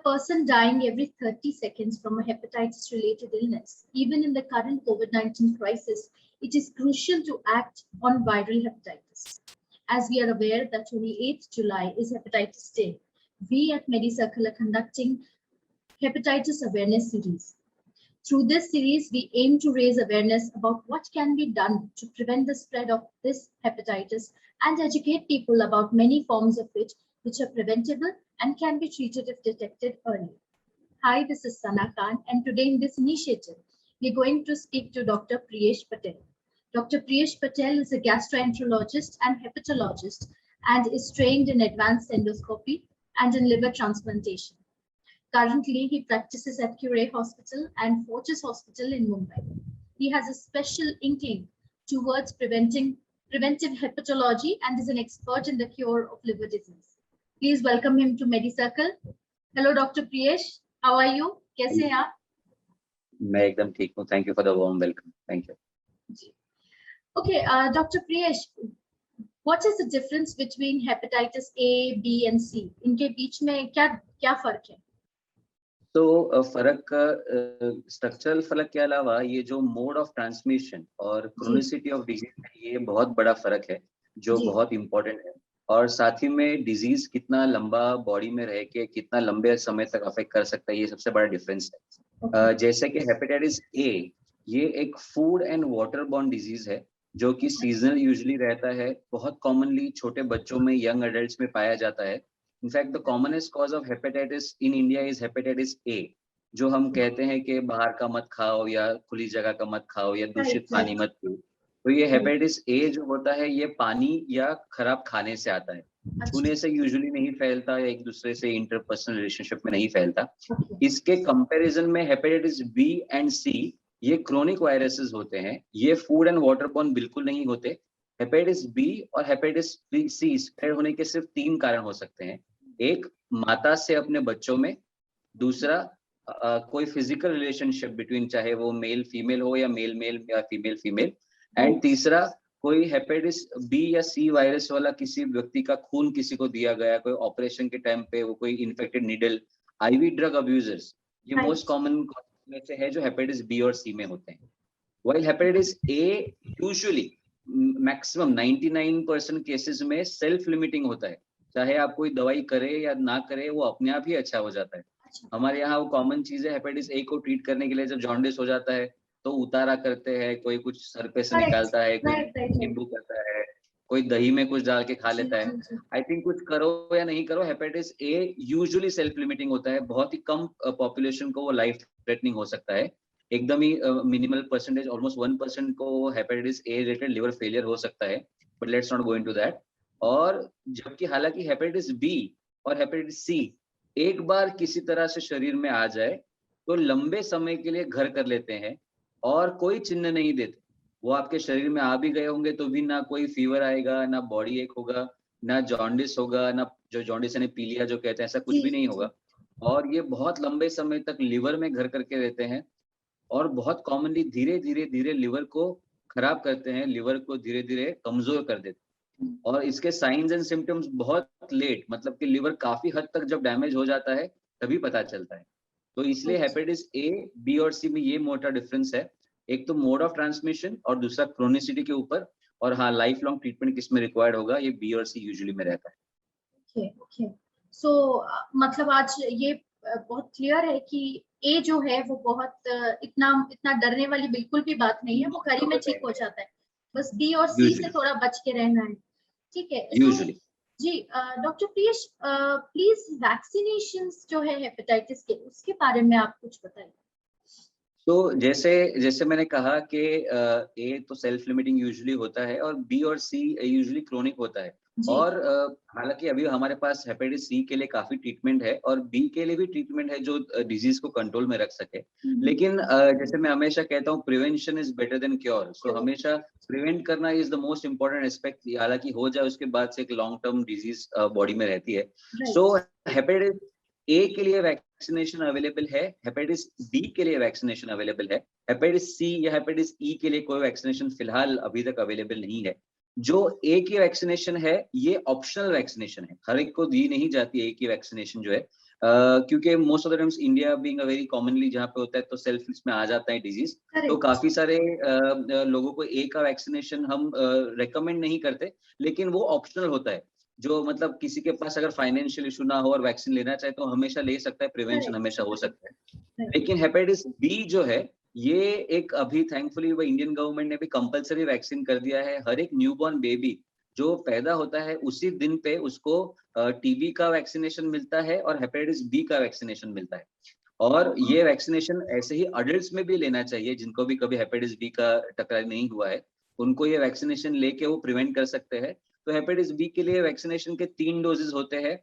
person dying every 30 seconds from a hepatitis-related illness. Even in the current COVID-19 crisis, it is crucial to act on viral hepatitis. As we are aware that only 8th July is Hepatitis Day, we at MediCircle are conducting Hepatitis Awareness Series. Through this series, we aim to raise awareness about what can be done to prevent the spread of this hepatitis and educate people about many forms of it which are preventable and can be treated if detected early. Hi, this is Sana Khan, and today in this initiative, we're going to speak to Dr. Priyesh Patel. Dr. Priyesh Patel is a gastroenterologist and hepatologist and is trained in advanced endoscopy and in liver transplantation. Currently, he practices at Curay Hospital and Fortis Hospital in Mumbai. He has a special inkling towards preventive hepatology and is an expert in the cure of liver disease. Please welcome him to MediCircle. Hello, Dr. Priyesh. How are you? कैसे हैं आप? मैं एकदम ठीक हूँ. Thank you for the warm welcome. Thank you. Okay, Dr. Priyesh, what is the difference between hepatitis A, B, and C? इनके बीच में क्या फर्क है? तो फर्क स्ट्रक्चरल फर्क के अलावा ये जो मोड ऑफ ट्रांसमिशन और क्रोनिसिटी ऑफ डिजीज है, ये बहुत बड़ा फर्क है जो बहुत इंपॉर्टेंट है. और साथ ही में डिजीज कितना लंबा बॉडी में रह के कितना लंबे समय तक अफेक्ट कर सकता है, ये सबसे बड़ा डिफरेंस है. जैसे कि हेपेटाइटिस ए ये एक food and water borne disease है जो कि सीजनल यूजुअली रहता है. बहुत कॉमनली छोटे बच्चों में, यंग एडल्ट्स में पाया जाता है. In fact, the commonest cause of hepatitis in India is hepatitis A, जो हम कहते हैं कि बाहर का मत खाओ या खुली जगह का मत खाओ या दूषित पानी मत पियो. तो ये हेपेटाइटिस A जो होता है ये पानी या खराब खाने से आता है. छूने से यूजुअली नहीं फैलता या एक दूसरे से इंटरपर्सनल रिलेशनशिप में नहीं फैलता. इसके कंपैरिजन में हेपेटाइटिस B एंड C ये क्रोनिक वायरसेस होते हैं. ये फूड एंड वाटरबॉर्न बिल्कुल नहीं होते. हेपेटाइटिस B और हेपेटाइटिस C स्प्रेड होने के सिर्फ 3 कारण हो सकते हैं. एक, माता से अपने बच्चों में. दूसरा, कोई फिजिकल रिलेशनशिप बिटवीन, चाहे वो मेल फीमेल हो या मेल मेल या फीमेल फीमेल. एंड तीसरा, कोई हेपेटाइटिस B या C वायरस वाला किसी व्यक्ति का खून किसी को दिया गया, कोई ऑपरेशन के टाइम पे वो कोई infected needle, IV drug abusers, ये मोस्ट कॉमन में से है जो हेपेटाइटिस B और C में होते हैं. While hepatitis A usually maximum 99% cases में सेल्फ लिमिटिंग होता है. चाहे आप कोई दवाई करे या ना करे, वो अपने आप ही अच्छा हो जाता है. हमारे यहाँ वो कॉमन चीज है, हेपेटाइटिस A को ट्रीट करने के लिए जब जॉन्डिस हो जाता है तो उतारा करते हैं, कोई कुछ सर पे से निकालता है, कोई नींबू करता है, कोई दही में कुछ डाल के खा लेता है. आई थिंक कुछ करो या नहीं करो, hepatitis A usually self limiting होता है. बहुत ही कम पॉपुलेशन को वो लाइफ थ्रेटनिंग हो सकता है. एकदम ही मिनिमल परसेंटेज, ऑलमोस्ट 1% को hepatitis A related liver failure हो सकता है. But let's not go into that. और जबकि हालांकि हेपेटाइटिस B और हेपेटाइटिस C एक बार किसी तरह से शरीर में आ जाए तो लंबे समय के लिए घर कर लेते हैं और कोई चिन्ह नहीं देते. वो आपके शरीर में आ भी गए होंगे तो भी ना कोई फीवर आएगा, ना बॉडी एक होगा, ना जॉन्डिस होगा, ना जो जॉन्डिस यानी पीलिया जो कहते हैं, ऐसा कुछ भी नहीं होगा. और ये बहुत लंबे समय तक लिवर में घर करके रहते हैं और बहुत कॉमनली धीरे धीरे लिवर को खराब करते हैं, लिवर को धीरे धीरे कमजोर कर देते हैं. और इसके साइंस एंड सिम्टम्स बहुत लेट, मतलब कि लिवर काफी हद तक जब डैमेज हो जाता है तभी पता चलता है. तो इसलिए हेपेटाइटिस A, B और C में ये मोटा डिफरेंस है. एक तो मोड ऑफ ट्रांसमिशन और दूसरा क्रोनिसिटी के ऊपर. और हाँ, लाइफ लॉन्ग ट्रीटमेंट किसमें रिक्वायर्ड होगा, ये B और C यूजुअली में रहता है. ओके. सो मतलब आज ये बहुत क्लियर है कि A जो है वो बहुत इतना डरने वाली बिल्कुल भी बात नहीं है, वो घर ही में ठीक हो जाता है. बस B और C से थोड़ा बच के रहना है. ठीक है. यूजुअली जी. डॉक्टर प्रियेश, प्लीज वैक्सीनेशंस जो है हेपेटाइटिस के, उसके बारे में आप कुछ बताइए. तो जैसे मैंने कहा कि A तो सेल्फ लिमिटिंग यूजुअली होता है और B और C यूजुअली क्रोनिक होता है. और हालांकि अभी हमारे पास हेपेटाइटिस C के लिए काफी ट्रीटमेंट है और B के लिए भी ट्रीटमेंट है जो डिजीज को कंट्रोल में रख सके. लेकिन जैसे मैं हमेशा कहता हूँ, prevention is better than cure. So हमेशा प्रिवेंट करना is the most important aspect. हालांकि हो जाए उसके बाद से एक लॉन्ग टर्म डिजीज बॉडी में रहती है. सो हेपेटाइटिस A के लिए वैक्सीनेशन अवेलेबल है, हेपेटाइटिस B के लिए वैक्सीनेशन अवेलेबल है. हेपेटाइटिस C या हेपेटाइटिस E के लिए कोई वैक्सीनेशन फिलहाल अभी तक अवेलेबल नहीं है. जो ए की वैक्सीनेशन है ये ऑप्शनल वैक्सीनेशन है, हर एक को दी नहीं जाती ए की वैक्सीनेशन जो है, क्योंकि most of the times India being a very commonly जहाँ पे होता है तो सेल्फ लिस्ट में आ जाता है डिजीज, तो काफी सारे लोगों को ए का वैक्सीनेशन हम रेकमेंड नहीं करते, लेकिन वो ऑप्शनल होता है। जो मतलब किसी के पास अगर फाइनेंशियल इशू ना हो और वैक्सीन लेना चाहे तो हमेशा ले सकता है, प्रिवेंशन हमेशा हो सकता है। लेकिन हेपेटाइटिस बी जो है ये एक अभी थैंकफुली वो इंडियन गवर्नमेंट ने भी कंपलसरी वैक्सीन कर दिया है। हर एक न्यूबॉर्न बेबी जो पैदा होता है उसी दिन पे उसको टीबी का वैक्सीनेशन मिलता है और हेपेटाइटिस बी का वैक्सीनेशन मिलता है। और ये वैक्सीनेशन ऐसे ही अडल्ट्स में भी लेना चाहिए, जिनको भी कभी हेपेटाइटिस बी का टकराव नहीं हुआ है उनको ये वैक्सीनेशन लेके वो प्रिवेंट कर सकते हैं। तो हेपेटाइटिस बी के लिए वैक्सीनेशन के 3 डोजेस होते हैं।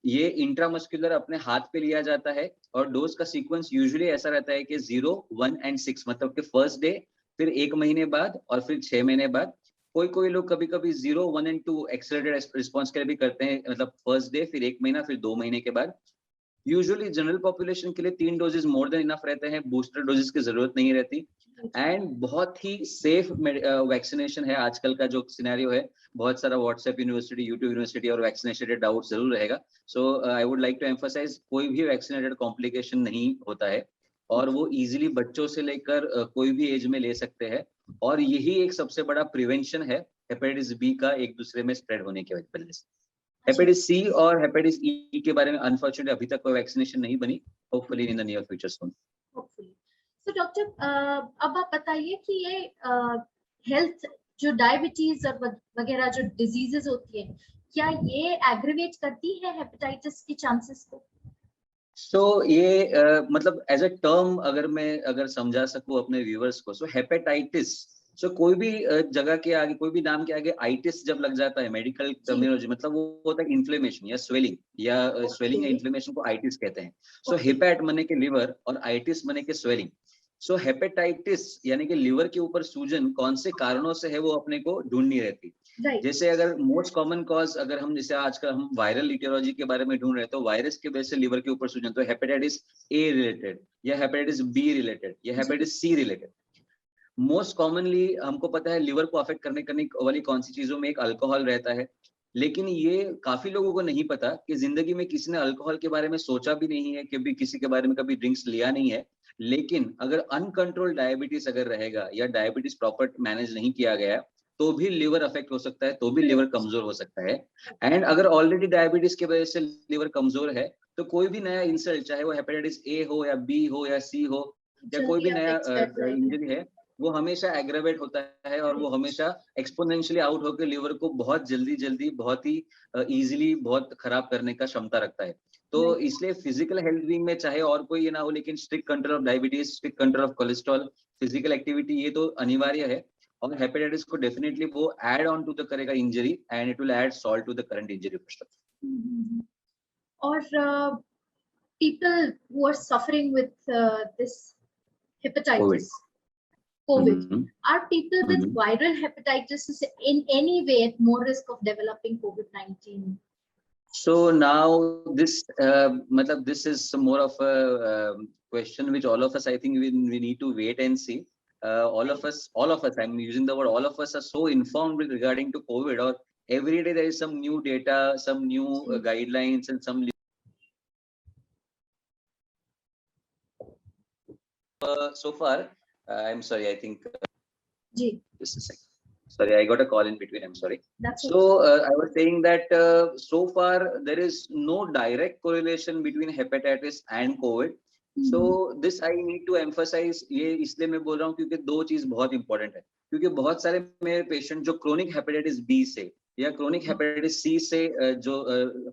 ये इंट्रामस्कुलर अपने हाथ पे लिया जाता है और डोज का सीक्वेंस यूजुअली ऐसा रहता है कि 0, 1 एंड 6, मतलब कि फर्स्ट डे, फिर 1 महीने बाद और फिर 6 महीने बाद। कोई कोई लोग कभी कभी 0, 1 एंड 2 एक्सेलरेटेड रिस्पॉन्स के लिए भी करते हैं, मतलब फर्स्ट डे फिर 1 महीना फिर 2 महीने के बाद। यूजुअली जनरल पॉपुलेशन के लिए 3 डोजेस मोर देन इनफ रहते हैं, बूस्टर डोजेस की जरूरत नहीं रहती। एंड बहुत ही सेफ वैक्सीनेशन है आजकल का जो सिनेरियो है। बहुत सारा व्हाट्सएप यूनिवर्सिटी, यूट्यूब यूनिवर्सिटी और वैक्सीनेटेड डाउट जरूर रहेगा। So I would like to emphasise कोई भी वैक्सीनेटेड कॉम्प्लिकेशन नहीं होता है और वो इजीली बच्चों से लेकर कोई भी एज में ले सकते हैं। और यही एक सबसे बड़ा प्रिवेंशन है हेपेटाइटिस बी का एक दूसरे में स्प्रेड होने की वजह से। हेपेटाइटिस सी और हेपेटाइटिस ई के बारे में अनफॉर्चुनेटली अभी तक कोई वैक्सीनेशन नहीं बनी, hopefully in the near future soon. तो डॉक्टर अब आप बताइए कि ये हेल्थ जो डायबिटीज और वगैरह जो डिजीजेस होती है, क्या ये एग्रीवेट करती है हेपेटाइटिस के चांसेस को? सो ये मतलब एज अ टर्म अगर समझा सकूं अपने व्यूअर्स को, सो हेपेटाइटिस, सो कोई भी जगह के आगे, कोई भी नाम के आगे आइटिस जब लग जाता है मेडिकल टर्मिनोलॉजी, मतलब वो होता है इन्फ्लेमेशन या स्वेलिंग, या स्वेलिंग या इन्फ्लेमेशन को आइटिस कहते हैं। सो हेपेट मने के लिवर और आइटिस मने के स्वेलिंग। सो हेपेटाइटिस यानी कि लिवर के ऊपर सूजन कौन से कारणों से है वो अपने को ढूंढ नहीं रहती। जैसे अगर मोस्ट कॉमन कॉज अगर हम जैसे आजकल हम वायरल इटियोलॉजी के बारे में ढूंढ रहे हैं तो वायरस की वजह से लिवर के ऊपर सूजन, तो हेपेटाइटिस ए रिलेटेड या हेपेटाइटिस बी रिलेटेड या hepatitis C related. Most commonly हमको पता है लिवर को अफेक्ट करने वाली कौन सी चीजों में एक अल्कोहल रहता है, लेकिन ये काफी लोगों को नहीं पता कि जिंदगी में किसी ने अल्कोहल के बारे में सोचा भी नहीं है, कभी किसी के बारे में कभी ड्रिंक्स लिया नहीं है। लेकिन अगर अनकंट्रोल्ड डायबिटीज अगर रहेगा या डायबिटीज प्रॉपर मैनेज नहीं किया गया तो भी लिवर अफेक्ट हो सकता है, तो भी लिवर कमजोर हो सकता है। एंड अगर ऑलरेडी डायबिटीज की वजह से लिवर कमजोर है तो कोई भी नया इंसल्ट, चाहे वो हेपेटाइटिस ए हो या बी हो या सी हो या कोई भी नया इंजरी है, वो हमेशा एग्रेवेट होता है और वो हमेशा एक्सपोनेंशियली आउट होकर लिवर को बहुत जल्दी बहुत ही इजीली बहुत खराब करने का क्षमता रखता है। तो इसलिए फिजिकल हेल्थ बीइंग में चाहे और कोई ये ना हो, लेकिन strict control of diabetes, strict control of cholesterol, physical activity, ये तो अनिवार्य है। और हेपेटाइटिस को डेफिनेटली वो ऐड ऑन टू द करेगा injury and it will add salt to the current injury प्रोस्ट्रक्चर। और people who are suffering with this hepatitis, COVID, are people with viral hepatitis in any way at more risk of developing COVID-19? So now this this is more of a question which all of us, I think we need to wait and see. All of us, I'm using the word all of us, are so informed with regarding to COVID, or every day there is some new data, some new guidelines and some so far I'm sorry, I think just a second, sorry, I got a call in between, I'm sorry. So I was saying that so far there is no direct correlation between hepatitis and COVID. So this I need to emphasize, ये इसलिए मैं बोल रहा हूँ क्योंकि दो चीज बहुत इंपॉर्टेंट है। क्योंकि बहुत सारे मेरे पेशेंट जो क्रोनिक हेपेटाइटिस बी से या क्रोनिक हेपेटाइटिस सी से जो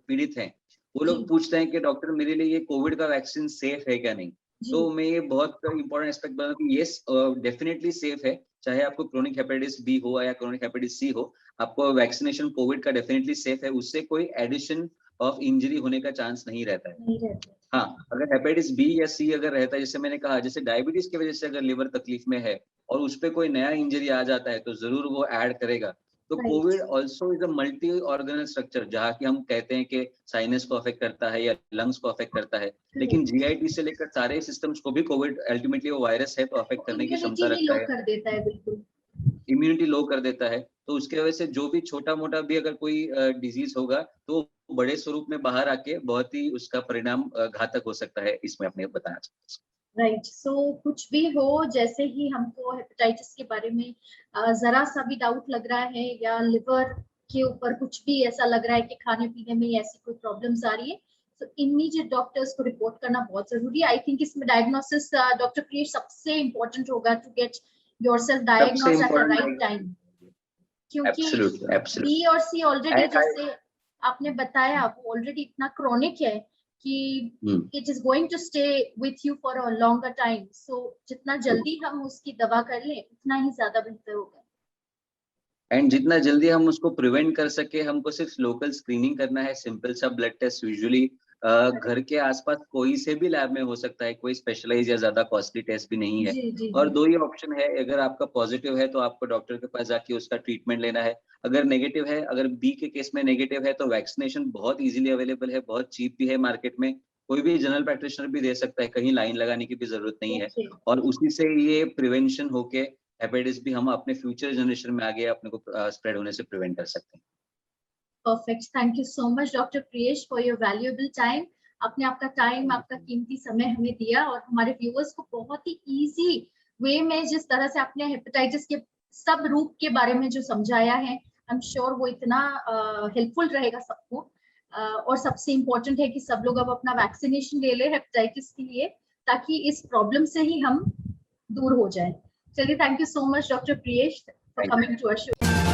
पीड़ित हैं, वो लोग पूछते हैं कि डॉक्टर मेरे लिए ये कोविड का वैक्सीन सेफ है क्या नहीं। तो मैं ये बहुत इंपॉर्टेंट एस्पेक्ट बता कि यस डेफिनेटली सेफ है, चाहे आपको क्रोनिक हेपेटाइटिस बी हो या क्रोनिक हेपेटाइटिस सी हो, आपको वैक्सीनेशन कोविड का डेफिनेटली सेफ है, उससे कोई एडिशन ऑफ इंजरी होने का चांस नहीं रहता है। हाँ, अगर हेपेटाइटिस बी या सी अगर रहता है, जैसे मैंने कहा, जैसे डायबिटीज की वजह से अगर लिवर तकलीफ में है और उस पर कोई नया इंजरी आ जाता है तो जरूर वो ऐड करेगा। तो Covid also is a multi organelle structure, जहाँ की हम कहते हैं कि साइनस को अफेक्ट करता है या लंग्स को अफेक्ट करता है, लेकिन जीआईटी से लेकर सारे सिस्टम्स को भी कोविड अल्टीमेटली वो वायरस है तो अफेक्ट करने की क्षमता रखता है, इम्यूनिटी लो कर देता है। तो उसके वजह से जो भी छोटा मोटा भी अगर कोई डिजीज होगा तो बड़े स्वरूप में बाहर आके बहुत ही उसका परिणाम घातक हो सकता है, इसमें आपने बताया। राइट, सो कुछ भी हो, जैसे ही हमको हेपेटाइटिस के बारे में जरा सा भी डाउट लग रहा है या लिवर के ऊपर कुछ भी ऐसा लग रहा है कि खाने पीने में ऐसी कोई प्रॉब्लम्स आ रही है, तो इमीडिएट डॉक्टर्स को रिपोर्ट करना बहुत जरूरी है। आई थिंक इसमें डायग्नोसिस डॉक्टर प्रियेश सबसे इम्पोर्टेंट होगा, टू गेट योरसेल्फ सबसे diagnosed at the right important, time, क्योंकि एब्सोल्युटली बी एब्सोल्युटली। और सी ऑलरेडी, जैसे आपने बताया, वो ऑलरेडी इतना क्रॉनिक है कि it is going to stay with you for a longer time. So जितना जल्दी हम उसकी दवा कर लें उतना ही ज्यादा बेहतर होगा। एंड जितना जल्दी हम उसको प्रिवेंट कर सके, हमको सिर्फ लोकल स्क्रीनिंग करना है, सिंपल सा ब्लड टेस्ट यूजुअली घर के आसपास कोई से भी लैब में हो सकता है, कोई स्पेशलाइज या ज्यादा कॉस्टली टेस्ट भी नहीं है। जी जी और जी। दो ही ऑप्शन है, अगर आपका पॉजिटिव है तो आपको डॉक्टर के पास जाके उसका ट्रीटमेंट लेना है, अगर नेगेटिव है, अगर बी के केस में नेगेटिव है तो वैक्सीनेशन बहुत इजीली अवेलेबल है, बहुत चीप भी है मार्केट में, कोई भी जनरल प्रैक्टिशनर भी दे सकता है, कहीं लाइन लगाने की भी जरूरत नहीं है। ओके, और उसी से ये प्रिवेंशन होके हेपेटाइटिस भी हम अपने फ्यूचर जनरेशन में आगे अपने को स्प्रेड होने से प्रिवेंट कर सकते हैं। Perfect. Thank you so much doctor Priyesh for your valuable time. आपने आपका टाइम, आपका कीमती समय हमें दिया और हमारे व्यूअर्स को बहुत ही इजी वे में, जिस तरह से आपने हेपेटाइटिस के सब रूप के बारे में जो समझाया है, आई एम श्योर वो इतना हेल्पफुल रहेगा सबको। और सबसे इम्पोर्टेंट है कि सब लोग अब अपना वैक्सीनेशन ले ले हेपेटाइटिस के लिए, ताकि इस प्रॉब्लम से ही हम दूर हो जाए। चलिए, thank you so much doctor Priyesh for coming to our show.